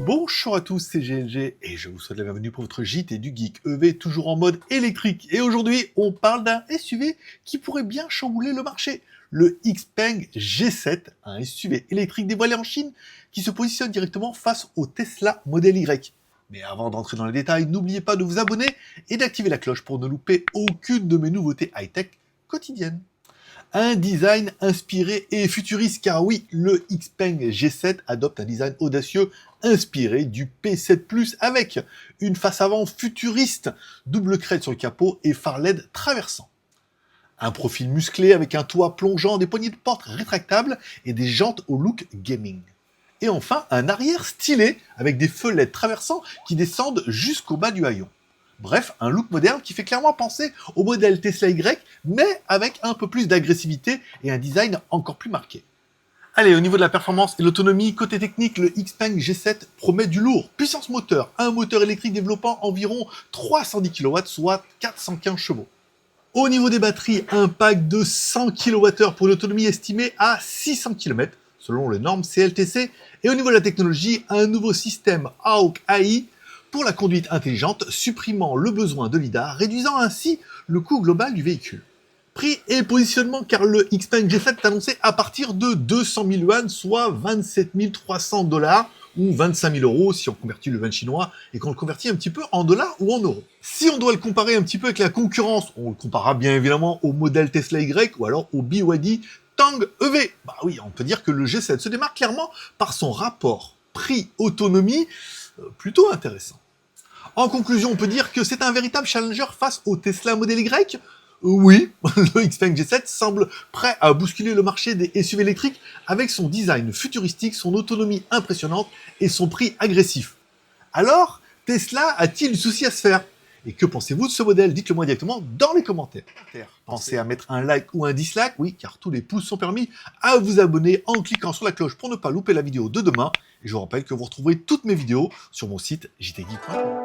Bonjour à tous, c'est GLG et je vous souhaite la bienvenue pour votre JT du Geek EV, toujours en mode électrique. Et aujourd'hui, on parle d'un SUV qui pourrait bien chambouler le marché. Le XPeng G7, un SUV électrique dévoilé en Chine qui se positionne directement face au Tesla Model Y. Mais avant d'entrer dans les détails, n'oubliez pas de vous abonner et d'activer la cloche pour ne louper aucune de mes nouveautés high-tech quotidiennes. Un design inspiré et futuriste, car oui, le XPeng G7 adopte un design audacieux inspiré du P7 Plus avec une face avant futuriste, double crête sur le capot et phare LED traversant. Un profil musclé avec un toit plongeant, des poignées de porte rétractables et des jantes au look gaming. Et enfin, un arrière stylé avec des feux LED traversants qui descendent jusqu'au bas du haillon. Bref, un look moderne qui fait clairement penser au modèle Tesla Y, mais avec un peu plus d'agressivité et un design encore plus marqué. Allez, au niveau de la performance et l'autonomie, côté technique, le XPeng G7 promet du lourd. Puissance moteur, un moteur électrique développant environ 310 kW, soit 415 chevaux. Au niveau des batteries, un pack de 100 kWh pour une autonomie estimée à 600 km, selon les normes CLTC. Et au niveau de la technologie, un nouveau système Hawk AI pour la conduite intelligente, supprimant le besoin de lidar, réduisant ainsi le coût global du véhicule. Prix et positionnement, car le XPeng G7 est annoncé à partir de 200 000 yuan, soit 27 300 $, ou 25 000 € si on convertit le yuan chinois et qu'on le convertit un petit peu en dollars ou en euros. Si on doit le comparer un petit peu avec la concurrence, on le comparera bien évidemment au modèle Tesla Y ou alors au BYD Tang EV. Bah oui, on peut dire que le G7 se démarque clairement par son rapport prix-autonomie plutôt intéressant. En conclusion, on peut dire que c'est un véritable challenger face au Tesla Model Y. Oui, le XPeng G7 semble prêt à bousculer le marché des SUV électriques avec son design futuristique, son autonomie impressionnante et son prix agressif. Alors, Tesla a-t-il du souci à se faire? Et que pensez-vous de ce modèle? Dites-le moi directement dans les commentaires. Pensez à mettre un like ou un dislike, oui, car tous les pouces sont permis, à vous abonner en cliquant sur la cloche pour ne pas louper la vidéo de demain. Et je vous rappelle que vous retrouverez toutes mes vidéos sur mon site jtgeek.com.